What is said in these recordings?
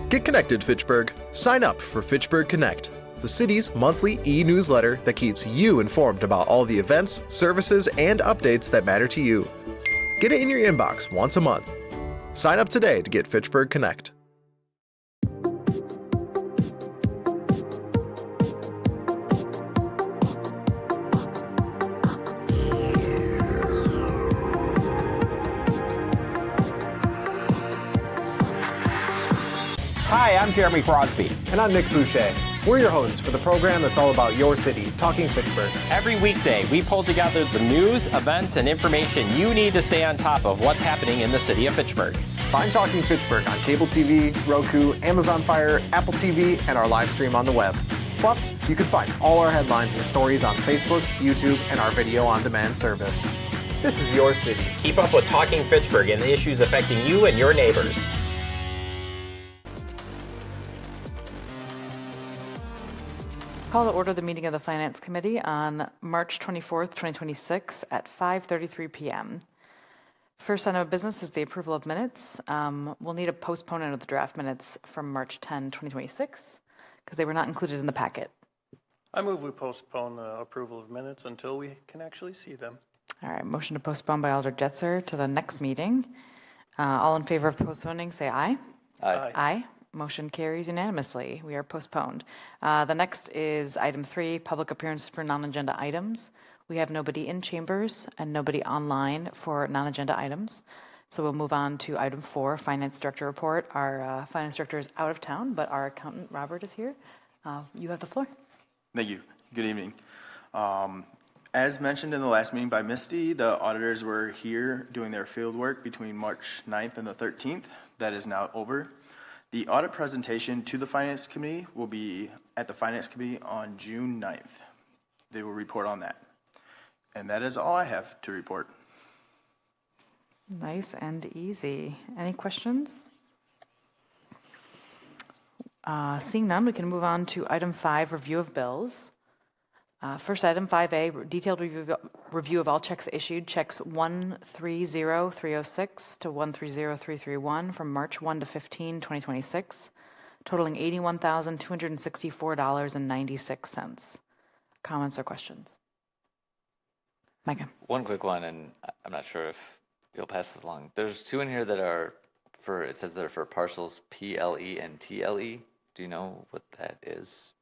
Get connected, Fitchburg. Sign up for Fitchburg Connect, the city's monthly e-newsletter that keeps you informed about all the events, services, and updates that matter to you. Get it in your inbox once a month. Sign up today to get Fitchburg Connect. Hi, I'm Jeremy Crosby. And I'm Nick Boucher. We're your hosts for the program that's all about your city, Talking Fitchburg. Every weekday, we pull together the news, events, and information you need to stay on top of what's happening in the city of Fitchburg. Find Talking Fitchburg on cable TV, Roku, Amazon Fire, Apple TV, and our live stream on the web. Plus, you can find all our headlines and stories on Facebook, YouTube, and our video on demand service. This is your city. Keep up with Talking Fitchburg and the issues affecting you and your neighbors. Call to order the meeting of the Finance Committee on March 24th, 2026 at 5:33 p.m. First item of business is the approval of minutes. We'll need a postponement of the draft minutes from March 10, 2026 because they were not included in the packet. I move we postpone the approval of minutes until we can actually see them. All right, motion to postpone by Alder Jetzer to the next meeting. All in favor of postponing, say aye. Aye. Aye. Motion carries unanimously. We are postponed. The next is item 3, public appearance for non-agenda items. We have nobody in chambers and nobody online for non-agenda items. So we'll move on to item 4, finance director report. Our finance director is out of town, but our accountant, Robert, is here. You have the floor. Thank you. Good evening. As mentioned in the last meeting by Misty, the auditors were here doing their field work between March 9th and the 13th. That is now over. The audit presentation to the Finance Committee will be at the Finance Committee on June 9th. They will report on that. And that is all I have to report. Nice and easy. Any questions? Seeing none, we can move on to item 5, review of bills. First item, 5A, detailed review of all checks issued, checks 130306 to 130331 from March 1 to 15, 2026, totaling $81,264.96. Comments or questions? Micah. One quick one, and I'm not sure if you'll pass this along. There's 2 in here that are for, it says they're for parcels PLE and TLE. Do you know what that is?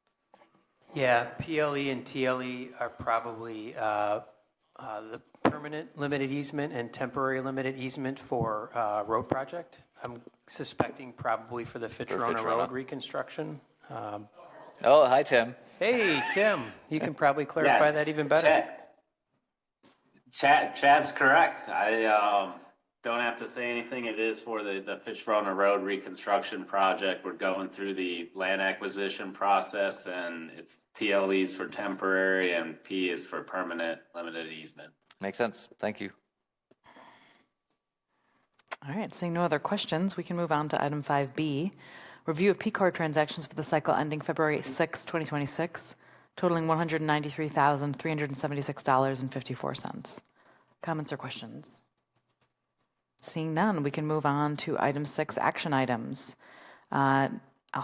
Yeah, PLE and TLE are probably the permanent limited easement and temporary limited easement for road project. I'm suspecting probably for the Fitchburg Road reconstruction. Oh, hi, Tim. Hey, Tim, you can probably clarify that even better. Chad's correct. I don't have to say anything. It is for the Fitchburg Road reconstruction project. We're going through the land acquisition process, and it's TLEs for temporary and P is for permanent limited easement. Makes sense. Thank you. All right, seeing no other questions, we can move on to item 5B, review of P-card transactions for the cycle ending February 6, 2026, totaling $193,376.54. Comments or questions? Seeing none, we can move on to item 6, action items.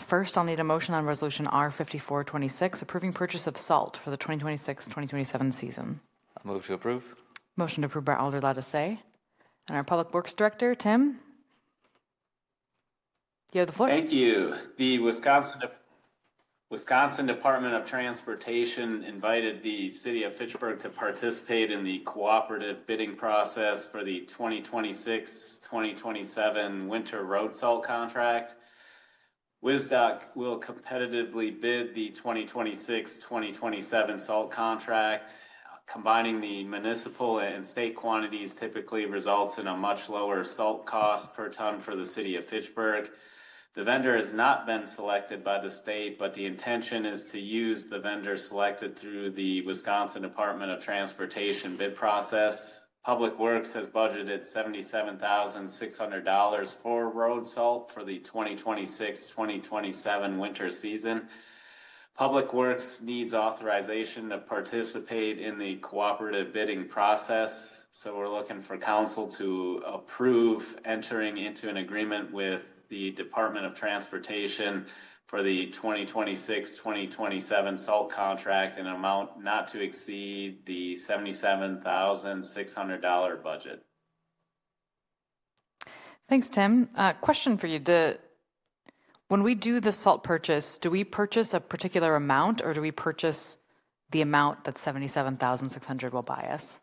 First, I'll need a motion on resolution R5426, approving purchase of salt for the 2026-2027 season. I'll move to approve. Motion to approve by Alder Lattice. And our Public Works Director, Tim, you have the floor. Thank you. The Wisconsin Department of Transportation invited the city of Fitchburg to participate in the cooperative bidding process for the 2026-2027 winter road salt contract. WisDOT will competitively bid the 2026-2027 salt contract. Combining the municipal and state quantities typically results in a much lower salt cost per ton for the city of Fitchburg. The vendor has not been selected by the state, but the intention is to use the vendor selected through the Wisconsin Department of Transportation bid process. Public Works has budgeted $77,600 for road salt for the 2026-2027 winter season. Public Works needs authorization to participate in the cooperative bidding process, so we're looking for council to approve entering into an agreement with the Department of Transportation for the 2026-2027 SALT contract in an amount not to exceed the $77,600 budget. Thanks, Tim. Question for you. When we do the salt purchase, do we purchase a particular amount or do we purchase the amount that $77,600 will buy us?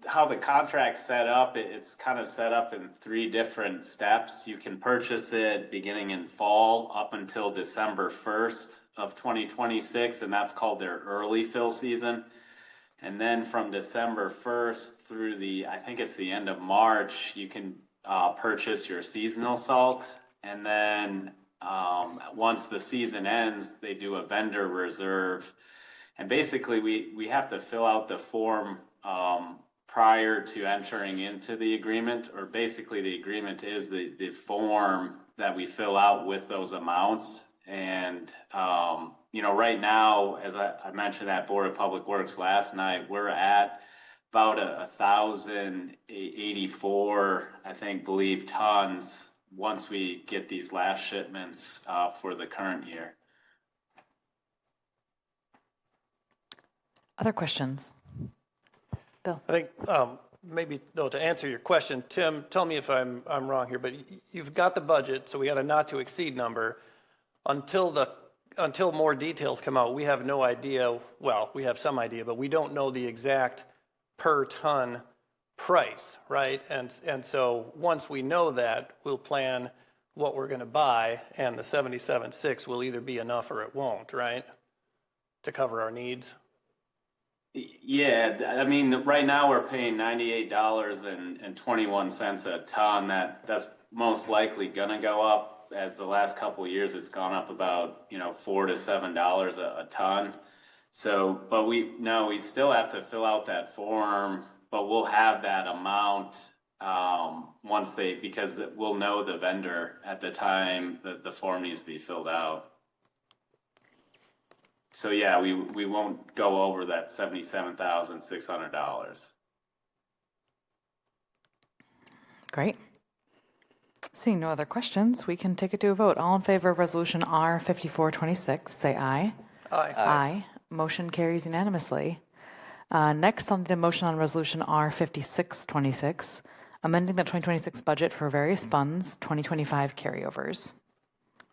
How the contract's set up, it's kind of set up in 3 different steps. You can purchase it beginning in fall up until December 1st of 2026, and that's called their early fill season. And then from December 1st through I think it's the end of March, you can purchase your seasonal salt. And then once the season ends, they do a vendor reserve. And basically, we have to fill out the form prior to entering into the agreement, or basically the agreement is the form that we fill out with those amounts. And, right now, as I mentioned at Board of Public Works last night, we're at about 1,084, believe tons once we get these last shipments for the current year. Other questions? Bill. I think maybe though to answer your question, Tim, tell me if I'm wrong here, but you've got the budget, so we got a not to exceed number. Until more details come out, we have no idea. Well, we have some idea, but we don't know the exact per ton price, right? And so once we know that, we'll plan what we're going to buy, and the 77.6 will either be enough or it won't, right? To cover our needs. Yeah, I mean, right now we're paying $98.21 a ton. That's most likely gonna go up. As the last couple of years, it's gone up about $4 to $7 a ton. So, but we still have to fill out that form, but we'll have that amount because we'll know the vendor at the time that the form needs to be filled out. So yeah, we won't go over that $77,600. Great. Seeing no other questions, we can take it to a vote. All in favor of Resolution R 5426, say aye. Aye. Aye. Motion carries unanimously. Next, I'll need a motion on Resolution R 5626, amending the 2026 budget for various funds, 2025 carryovers.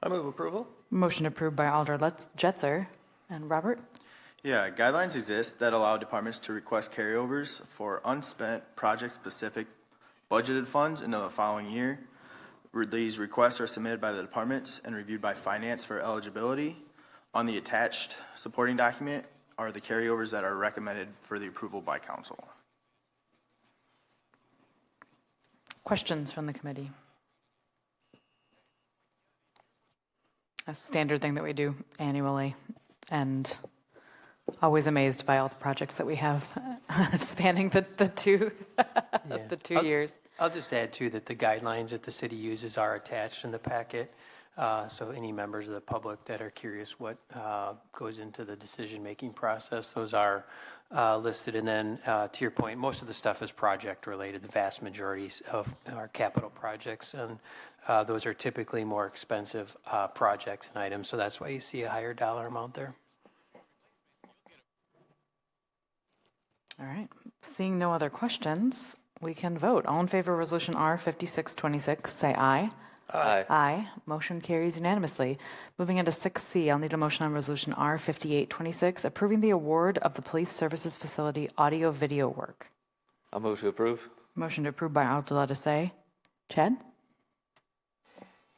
I move approval. Motion approved by Alder Jetzer. And Robert? Yeah, guidelines exist that allow departments to request carryovers for unspent project-specific budgeted funds into the following year. These requests are submitted by the departments and reviewed by finance for eligibility. On the attached supporting document are the carryovers that are recommended for the approval by council. Questions from the committee? A standard thing that we do annually. And always amazed by all the projects that we have spanning the two years. I'll just add too that the guidelines that the city uses are attached in the packet. So any members of the public that are curious what goes into the decision-making process, those are listed. And then to your point, most of the stuff is project related. The vast majority of our capital projects, and those are typically more expensive projects and items. So that's why you see a higher dollar amount there. All right. Seeing no other questions, we can vote. All in favor of Resolution R 5626, say aye. Aye. Aye. Motion carries unanimously. Moving into 6C, I'll need a motion on Resolution R 5826, approving the award of the Police Services Facility audio-video work. I'll move to approve. Motion to approve by Alder Chad?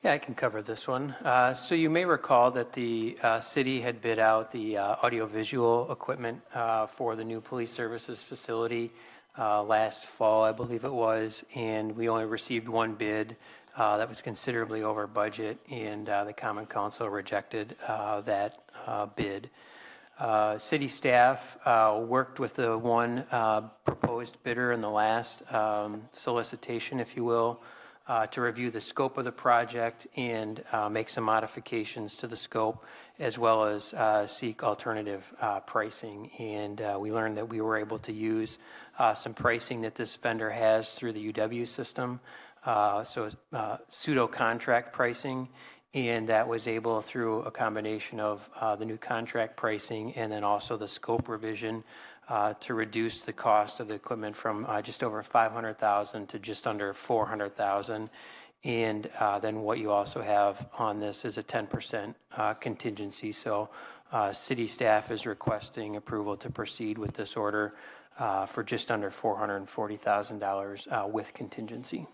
Yeah, I can cover this one. So you may recall that the city had bid out the audiovisual equipment for the new police services facility last fall, I believe it was, and we only received one bid that was considerably over budget, and the Common Council rejected that bid. City staff worked with the one proposed bidder in the last solicitation, if you will, to review the scope of the project and make some modifications to the scope, as well as seek alternative pricing. And we learned that we were able to use some pricing that this vendor has through the UW system pseudo contract pricing. And that was able, through a combination of the new contract pricing and then also the scope revision, to reduce the cost of the equipment from just over $500,000 to just under $400,000. And then what you also have on this is a 10% contingency. So city staff is requesting approval to proceed with this order for just under $440,000 with contingency.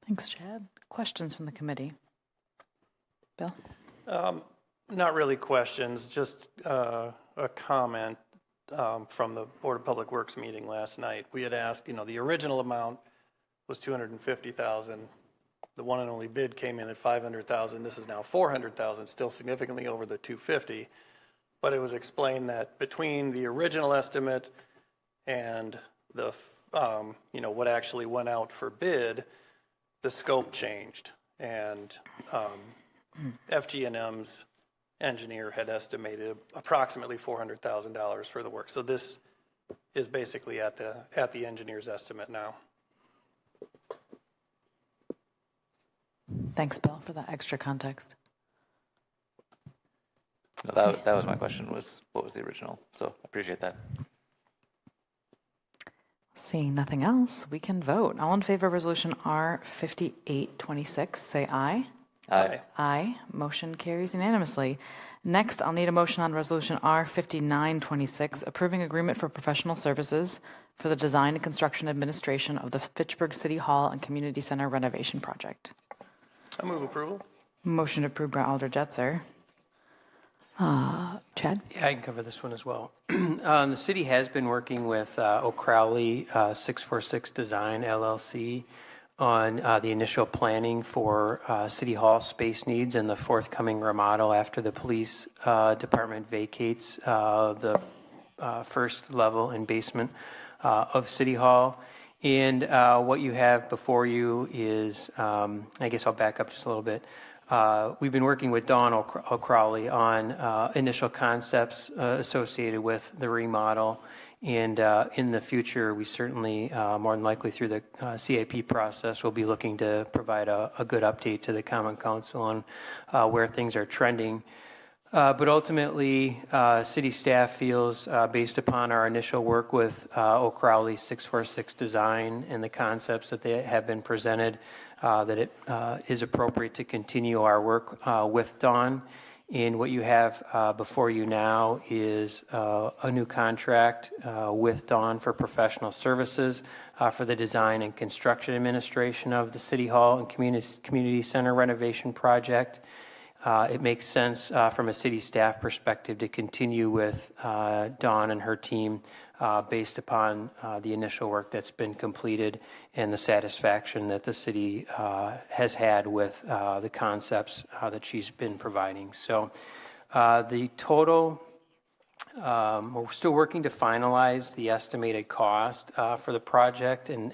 Thanks, Chad. Questions from the committee? Bill? Not really questions, just a comment from the Board of Public Works meeting last night. We had asked, the original amount was $250,000. The one and only bid came in at $500,000. This is now $400,000, still significantly over the $250,000. But it was explained that between the original estimate and the, what actually went out for bid, the scope changed, and FG&M's engineer had estimated approximately $400,000 for the work. So this is basically at the engineer's estimate now. Thanks, Bill, for that extra context. No, that was my question, was what was the original? So I appreciate that. Seeing nothing else, we can vote. All in favor of resolution R5826, say aye. Aye. Aye. Motion carries unanimously. Next, I'll need a motion on resolution R5926, approving agreement for professional services for the design and construction administration of the Fitchburg City Hall and Community Center renovation project. I move approval. Motion approved by Alder Jetzer. Chad? Yeah, I can cover this one as well. The city has been working with O'Crowley 646 Design LLC on the initial planning for City Hall space needs and the forthcoming remodel after the police department vacates the first level and basement of City Hall. And what you have before you is, I guess I'll back up just a little bit. We've been working with Dawn O'Crowley on initial concepts associated with the remodel. And in the future, we certainly, more than likely through the CIP process, will be looking to provide a good update to the Common Council on where things are trending. But ultimately, city staff feels, based upon our initial work with O'Crowley 646 Design and the concepts that they have been presented, that it is appropriate to continue our work with Dawn. And what you have before you now is a new contract with Dawn for professional services for the design and construction administration of the City Hall and Community Center renovation project. It makes sense from a city staff perspective to continue with Dawn and her team based upon the initial work that's been completed and the satisfaction that the city has had with the concepts that she's been providing. So the total, we're still working to finalize the estimated cost for the project and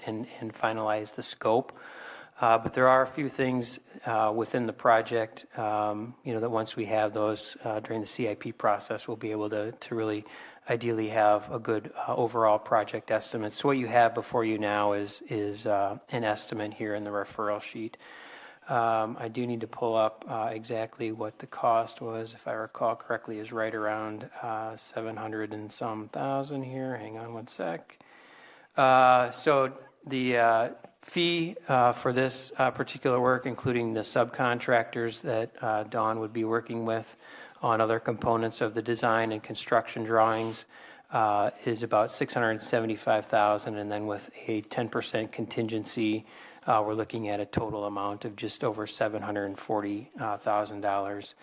finalize the scope. But there are a few things within the project, that once we have those during the CIP process, we'll be able to really ideally have a good overall project estimate. So what you have before you now is an estimate here in the referral sheet. I do need to pull up exactly what the cost was, if I recall correctly, is right around 700 and some thousand here. Hang on one sec. So the fee for this particular work, including the subcontractors that Dawn would be working with on other components of the design and construction drawings, is about $675,000, and then with a 10% contingency, we're looking at a total amount of just over $740,000.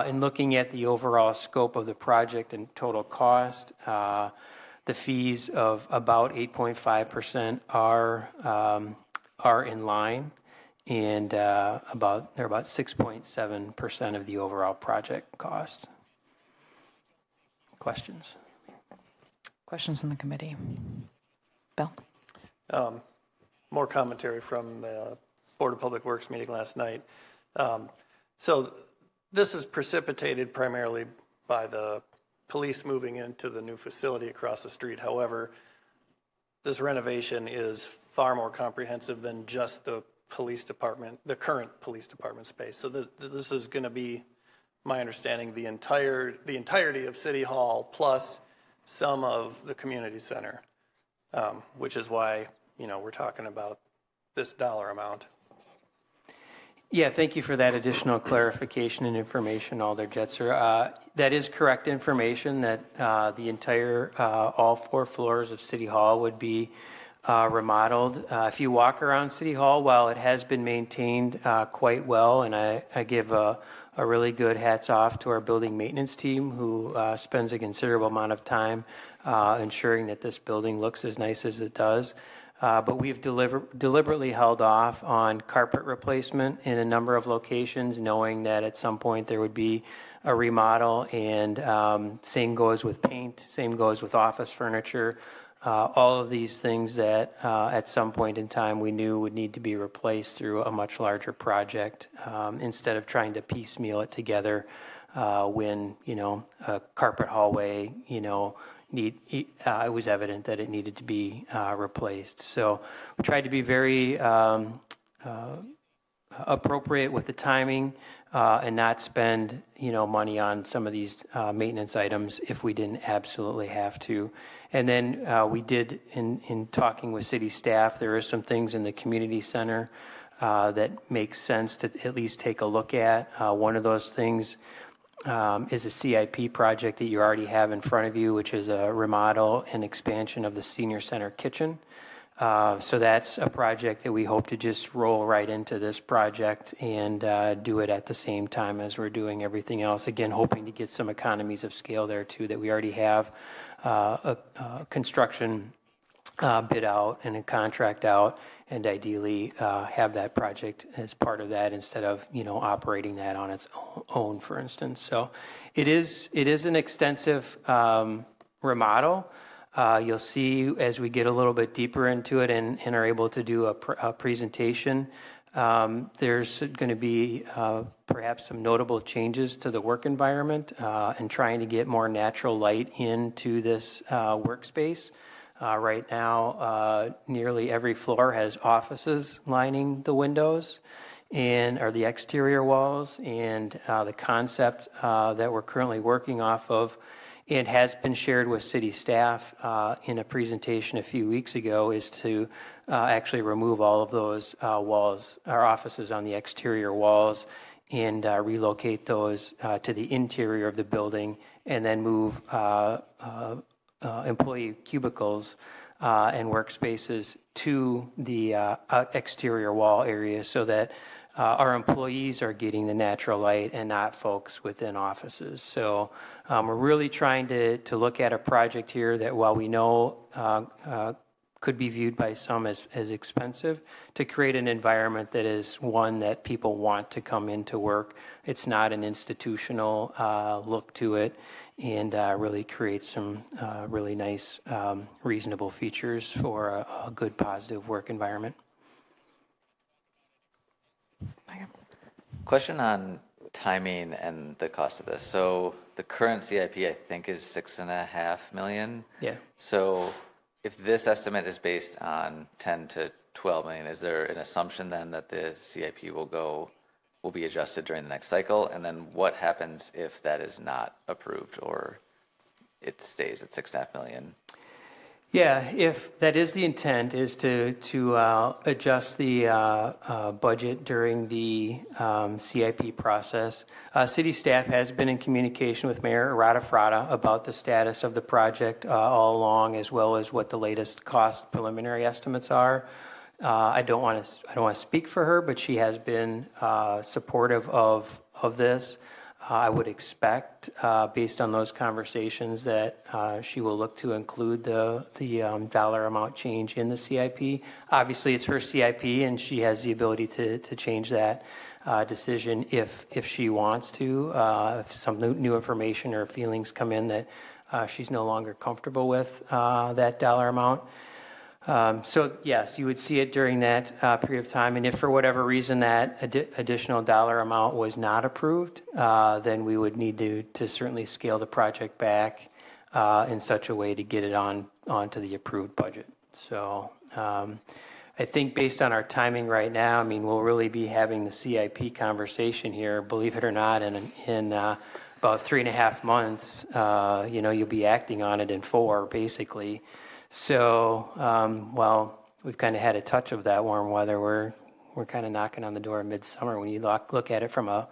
In looking at the overall scope of the project and total cost, the fees of about 8.5% are in line, and they're about 6.7% of the overall project cost. Questions? Questions in the committee? Bill? More commentary from the Board of Public Works meeting last night. So this is precipitated primarily by the police moving into the new facility across the street. However, this renovation is far more comprehensive than just the police department, the current police department space. So this is going to be, my understanding, the entirety of City Hall plus some of the community center, which is why, we're talking about this dollar amount. Yeah, thank you for that additional clarification and information, Alder Jetzer. That is correct information that the entire, all 4 floors of City Hall would be remodeled. If you walk around City Hall, while it has been maintained quite well, and I give a really good hats off to our building maintenance team who spends a considerable amount of time ensuring that this building looks as nice as it does. But we've deliberately held off on carpet replacement in a number of locations, knowing that at some point there would be a remodel, and same goes with paint, same goes with office furniture. All of these things that at some point in time we knew would need to be replaced through a much larger project, instead of trying to piecemeal it together when, a carpet hallway, it was evident that it needed to be replaced. So we tried to be very appropriate with the timing and not spend, money on some of these maintenance items if we didn't absolutely have to. And then we did, in talking with city staff, there are some things in the community center that makes sense to at least take a look at. One of those things is a CIP project that you already have in front of you, which is a remodel and expansion of the senior center kitchen. So that's a project that we hope to just roll right into this project and do it at the same time as we're doing everything else. Again, hoping to get some economies of scale there too, that we already have a construction bid out and a contract out, and ideally have that project as part of that instead of operating that on its own, for instance. So it is an extensive remodel. You'll see as we get a little bit deeper into it and are able to do a presentation, there's going to be perhaps some notable changes to the work environment and trying to get more natural light into this workspace. Right now, nearly every floor has offices lining the windows or the exterior walls, and the concept that we're currently working off of, and has been shared with city staff in a presentation a few weeks ago, is to actually remove all of those walls, or offices on the exterior walls, and relocate those to the interior of the building, and then move employee cubicles and workspaces to the exterior wall area, so that our employees are getting the natural light and not folks within offices. So we're really trying to look at a project here that, while we know could be viewed by some as expensive, to create an environment that is one that people want to come into work. It's not an institutional look to it, and really create some really nice, reasonable features for a good, positive work environment. Question on timing and the cost of this. So the current CIP, I think, is $6.5 million. Yeah. So if this estimate is based on 10 to 12 million, is there an assumption then that the CIP will be adjusted during the next cycle? And then what happens if that is not approved, or it stays at $6.5 million? Yeah, if that is the intent, is to adjust the budget during the CIP process. City staff has been in communication with Mayor Radafrada about the status of the project all along, as well as what the latest cost preliminary estimates are. I don't want to speak for her, but she has been supportive of this. I would expect, based on those conversations, that she will look to include the dollar amount change in the CIP. Obviously, it's her CIP, and she has the ability to change that decision if she wants to. If some new information or feelings come in that she's no longer comfortable with that dollar amount. So yes, you would see it during that period of time, and if for whatever reason that additional dollar amount was not approved, then we would need to certainly scale the project back in such a way to get it onto the approved budget. So I think based on our timing right now, I mean, we'll really be having the CIP conversation here, believe it or not, in about 3.5 months. You know, you'll be acting on it in 4, basically. So, well, we've kind of had a touch of that warm weather. We're kind of knocking on the door of midsummer when you look at it from a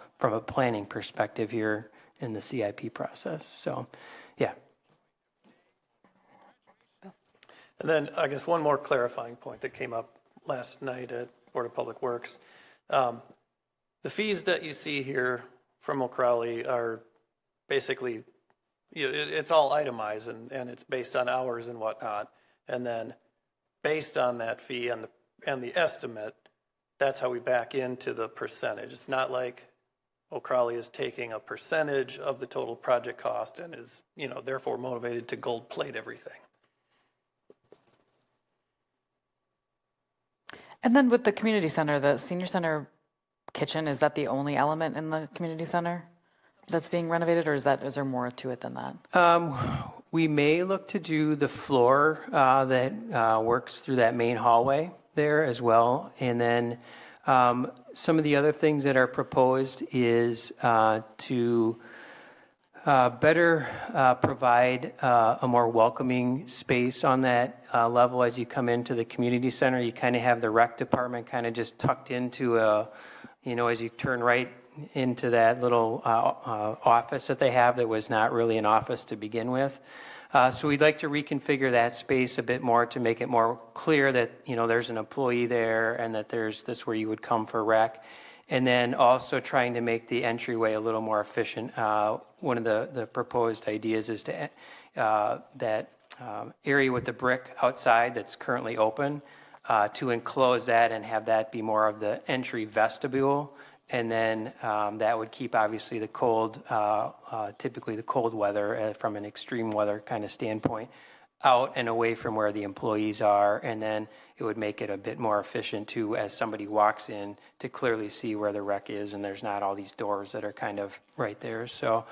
planning perspective here in the CIP process. So, yeah. And then I guess one more clarifying point that came up last night at Board of Public Works. The fees that you see here from O'Crowley are basically, it's all itemized and it's based on hours and whatnot. And then based on that fee and the estimate, that's how we back into the percentage. It's not like O'Crowley is taking a percentage of the total project cost and is, therefore motivated to gold plate everything. And then with the community center, the senior center kitchen, is that the only element in the community center that's being renovated, or is there more to it than that? We may look to do the floor that works through that main hallway there as well. And then some of the other things that are proposed is to better provide a more welcoming space on that level as you come into the community center. You kind of have the rec department kind of just tucked into as you turn right into that little office that they have that was not really an office to begin with. So we'd like to reconfigure that space a bit more to make it more clear that, there's an employee there and that there's this where you would come for rec. And then also trying to make the entryway a little more efficient. One of the proposed ideas is to that area with the brick outside that's currently open, to enclose that and have that be more of the entry vestibule. And then that would keep obviously the cold, typically the cold weather from an extreme weather kind of standpoint out and away from where the employees are. And then it would make it a bit more efficient to, as somebody walks in, to clearly see where the rec is and there's not all these doors that are kind of right there. So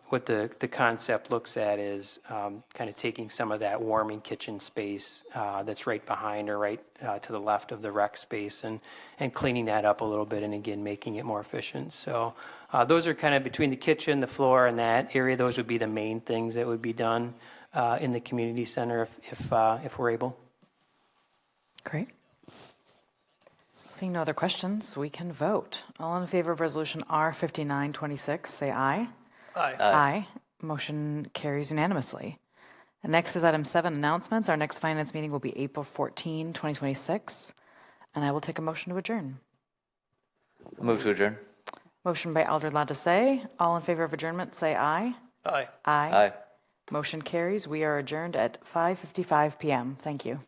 what the concept looks at is kind of taking some of that warming kitchen space that's right behind or right to the left of the rec space and cleaning that up a little bit and again making it more efficient. So those are kind of between the kitchen, the floor, and that area. Those would be the main things that would be done in the community center if we're able. Great. Seeing no other questions, we can vote. All in favor of resolution R5926, say aye. Aye. Aye. Motion carries unanimously. And next is item 7, announcements. Our next finance meeting will be April 14, 2026. And I will take a motion to adjourn. Move to adjourn. Motion by Alder Latisse. All in favor of adjournment, say aye. Aye. Aye. Aye. Motion carries. We are adjourned at 5:55 p.m. Thank you.